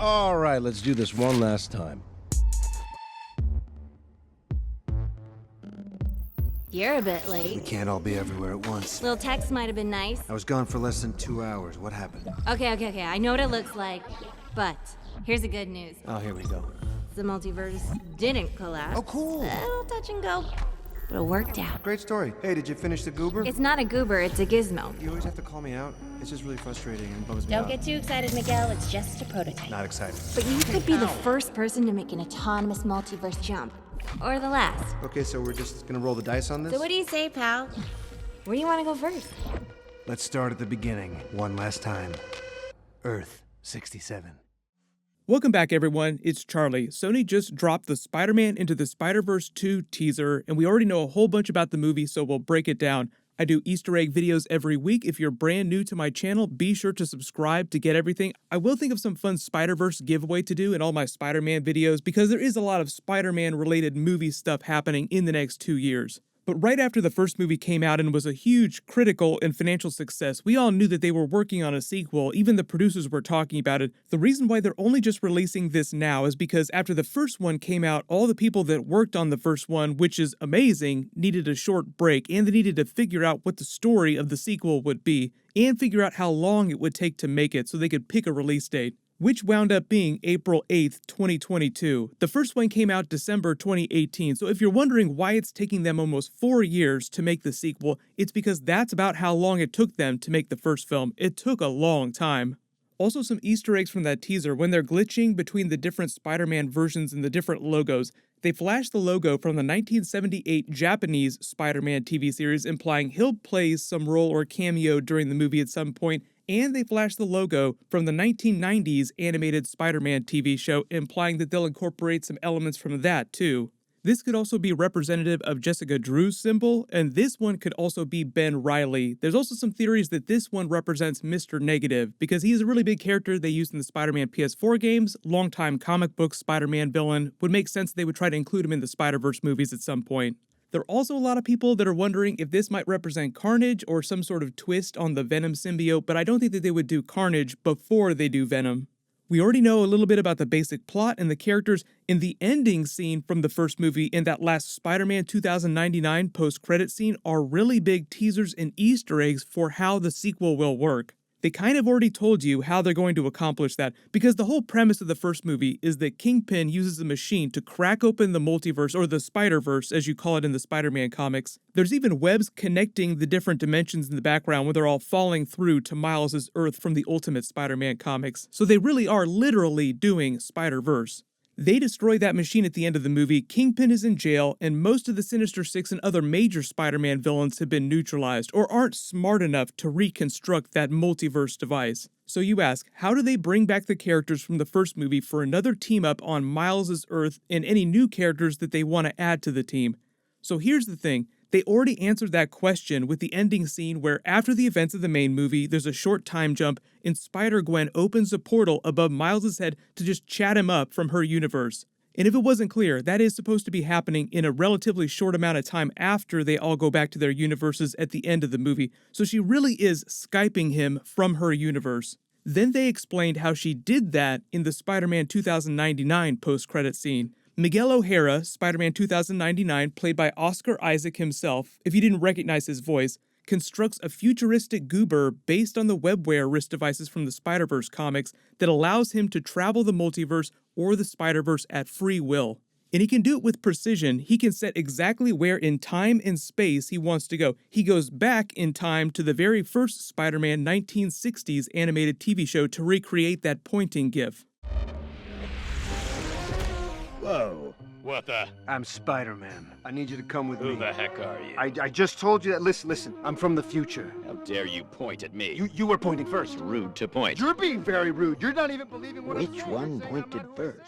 All right, let's do this one last time. You're a bit late. We can't all be everywhere at once. Little text might have been nice. I was gone for less than 2 hours. What happened? Okay. I know what it looks like. But here's the good news. Oh, here we go. The multiverse didn't collapse. Oh, cool. A little touch and go. But it worked out. Great story. Hey, did you finish the goober? It's not a goober, it's a gizmo. You always have to call me out. It's just really frustrating and bums me out. Don't get too excited, Miguel. It's just a prototype. Not excited. But you could be the first person to make an autonomous multiverse jump. Or the last. Okay, so we're just gonna roll the dice on this? So what do you say, pal? Where do you want to go first? Let's start at the beginning, one last time. Earth 67. Welcome back, everyone. It's Charlie. Sony just dropped the Spider-Man Into the Spider-Verse 2 teaser, and we already know a whole bunch about the movie, so we'll break it down. I do Easter egg videos every week. If you're brand new to my channel, be sure to subscribe to get everything. I will think of some fun Spider-Verse giveaway to do in all my Spider-Man videos because there is a lot of Spider-Man related movie stuff happening in the next 2 years. But right after the first movie came out and was a huge critical and financial success, we all knew that they were working on a sequel. Even the producers were talking about it. The reason why they're only just releasing this now is because after the first one came out, all the people that worked on the first one, which is amazing, needed a short break, and they needed to figure out what the story of the sequel would be, and figure out how long it would take to make it so they could pick a release date, which wound up being April 8th, 2022. The first one came out December 2018, so if you're wondering why it's taking them almost 4 years to make the sequel, it's because that's about how long it took them to make the first film. It took a long time. Also, some Easter eggs from that teaser. When they're glitching between the different Spider-Man versions and the different logos, they flash the logo from the 1978 Japanese Spider-Man TV series, implying he'll play some role or cameo during the movie at some point, and they flash the logo from the 1990s animated Spider-Man TV show, implying that they'll incorporate some elements from that too. This could also be representative of Jessica Drew's symbol, and this one could also be Ben Reilly. There's also some theories that this one represents Mr. Negative, because he's a really big character they used in the Spider-Man PS4 games, longtime comic book Spider-Man villain. Would make sense they would try to include him in the Spider-Verse movies at some point. There are also a lot of people that are wondering if this might represent Carnage or some sort of twist on the Venom symbiote, but I don't think that they would do Carnage before they do Venom. We already know a little bit about the basic plot and the characters in the ending scene from the first movie, and that last Spider-Man 2099 post-credit scene are really big teasers and Easter eggs for how the sequel will work. They kind of already told you how they're going to accomplish that, because the whole premise of the first movie is that Kingpin uses a machine to crack open the multiverse, or the Spider-Verse as you call it in the Spider-Man comics. There's even webs connecting the different dimensions in the background where they're all falling through to Miles' Earth from the Ultimate Spider-Man comics. So they really are literally doing Spider-Verse. They destroy that machine at the end of the movie, Kingpin is in jail, and most of the Sinister Six and other major Spider-Man villains have been neutralized, or aren't smart enough to reconstruct that multiverse device. So you ask, how do they bring back the characters from the first movie for another team-up on Miles' Earth and any new characters that they want to add to the team? So here's the thing. They already answered that question with the ending scene where, after the events of the main movie, there's a short time jump and Spider-Gwen opens a portal above Miles' head to just chat him up from her universe. And if it wasn't clear, that is supposed to be happening in a relatively short amount of time after they all go back to their universes at the end of the movie, so she really is Skyping him from her universe. Then they explained how she did that in the Spider-Man 2099 post-credit scene. Miguel O'Hara, Spider-Man 2099, played by Oscar Isaac himself, if you didn't recognize his voice, constructs a futuristic goober based on the WebWare wrist devices from the Spider-Verse comics that allows him to travel the multiverse or the Spider-Verse at free will. And he can do it with precision. He can set exactly where in time and space he wants to go. He goes back in time to the very first Spider-Man 1960s animated TV show to recreate that pointing gif. Whoa. What the? I'm Spider-Man. I need you to come with me. Who the heck are you? I just told you that. Listen. I'm from the future. How dare you point at me? You were pointing first. It's rude to point. You're being very rude. You're not even believing what I'm saying. Which one pointed first?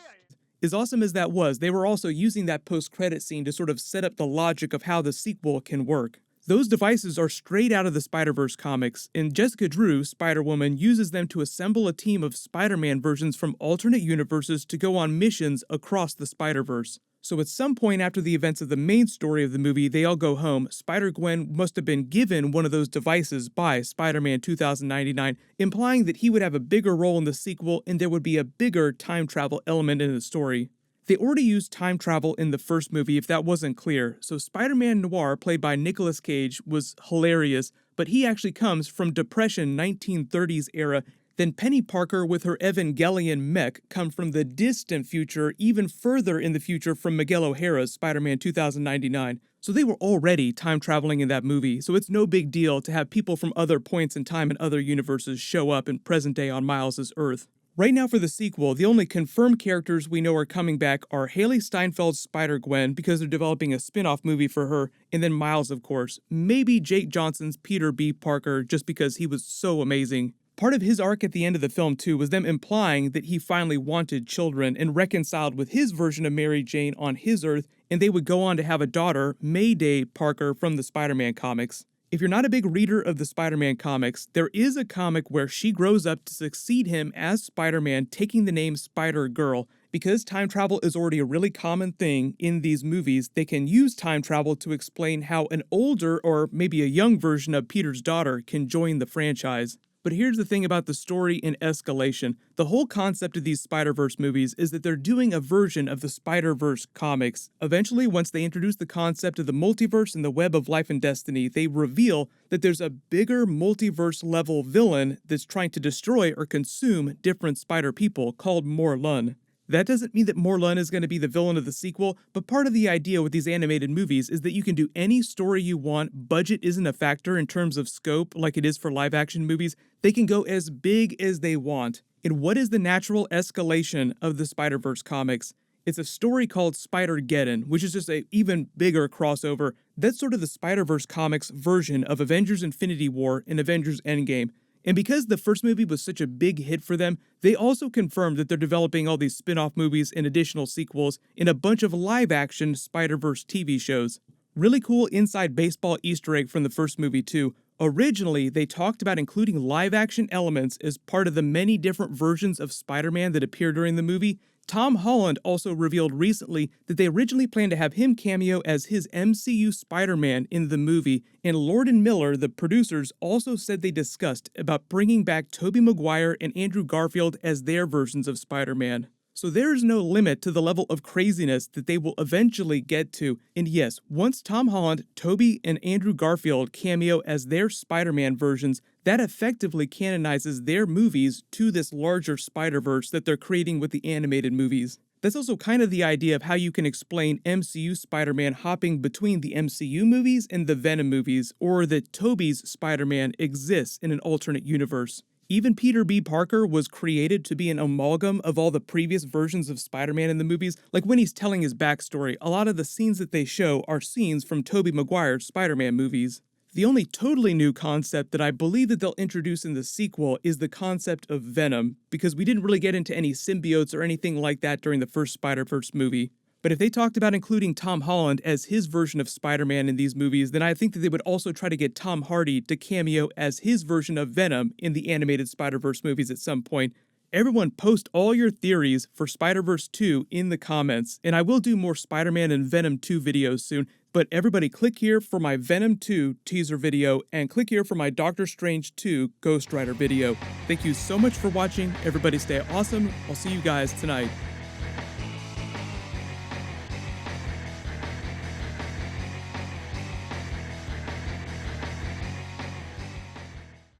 As awesome as that was, they were also using that post-credit scene to sort of set up the logic of how the sequel can work. Those devices are straight out of the Spider-Verse comics, and Jessica Drew, Spider-Woman, uses them to assemble a team of Spider-Man versions from alternate universes to go on missions across the Spider-Verse. So at some point after the events of the main story of the movie, they all go home. Spider-Gwen must have been given one of those devices by Spider-Man 2099, implying that he would have a bigger role in the sequel and there would be a bigger time travel element in the story. They already used time travel in the first movie if that wasn't clear, so Spider-Man Noir, played by Nicolas Cage, was hilarious, but he actually comes from Depression 1930s era. Then Penny Parker with her Evangelion mech come from the distant future, even further in the future from Miguel O'Hara's Spider-Man 2099. So they were already time traveling in that movie, so it's no big deal to have people from other points in time and other universes show up in present day on Miles' Earth. Right now for the sequel, the only confirmed characters we know are coming back are Haley Steinfeld's Spider-Gwen, because they're developing a spin-off movie for her, and then Miles, of course. Maybe Jake Johnson's Peter B. Parker, just because he was so amazing. Part of his arc at the end of the film, too, was them implying that he finally wanted children and reconciled with his version of Mary Jane on his Earth, and they would go on to have a daughter, Mayday Parker, from the Spider-Man comics. If you're not a big reader of the Spider-Man comics, there is a comic where she grows up to succeed him as Spider-Man, taking the name Spider-Girl. Because time travel is already a really common thing in these movies, they can use time travel to explain how an older or maybe a young version of Peter's daughter can join the franchise. But here's the thing about the story and escalation. The whole concept of these Spider-Verse movies is that they're doing a version of the Spider-Verse comics. Eventually, once they introduce the concept of the multiverse and the web of life and destiny, they reveal that there's a bigger multiverse-level villain that's trying to destroy or consume different spider people called Morlun. That doesn't mean that Morlun is going to be the villain of the sequel, but part of the idea with these animated movies is that you can do any story you want. Budget isn't a factor in terms of scope like it is for live-action movies. They can go as big as they want. And what is the natural escalation of the Spider-Verse comics? It's a story called Spider-Geddon, which is just an even bigger crossover. That's sort of the Spider-Verse comics version of Avengers Infinity War and Avengers Endgame. And because the first movie was such a big hit for them, they also confirmed that they're developing all these spin-off movies and additional sequels in a bunch of live-action Spider-Verse TV shows. Really cool inside baseball Easter egg from the first movie too. Originally, they talked about including live-action elements as part of the many different versions of Spider-Man that appear during the movie. Tom Holland also revealed recently that they originally planned to have him cameo as his MCU Spider-Man in the movie, and Lord and Miller, the producers, also said they discussed about bringing back Tobey Maguire and Andrew Garfield as their versions of Spider-Man. So there is no limit to the level of craziness that they will eventually get to. And yes, once Tom Holland, Tobey, and Andrew Garfield cameo as their Spider-Man versions, that effectively canonizes their movies to this larger Spider-Verse that they're creating with the animated movies. That's also kind of the idea of how you can explain MCU Spider-Man hopping between the MCU movies and the Venom movies, or that Tobey's Spider-Man exists in an alternate universe. Even Peter B. Parker was created to be an amalgam of all the previous versions of Spider-Man in the movies. Like when he's telling his backstory, a lot of the scenes that they show are scenes from Tobey Maguire's Spider-Man movies. The only totally new concept that I believe that they'll introduce in the sequel is the concept of Venom, because we didn't really get into any symbiotes or anything like that during the first Spider-Verse movie. But if they talked about including Tom Holland as his version of Spider-Man in these movies, then I think that they would also try to get Tom Hardy to cameo as his version of Venom in the animated Spider-Verse movies at some point. Everyone post all your theories for Spider-Verse 2 in the comments, and I will do more Spider-Man and Venom 2 videos soon, but everybody click here for my Venom 2 teaser video, and click here for my Doctor Strange 2 Ghost Rider video. Thank you so much for watching. Everybody stay awesome. I'll see you guys tonight.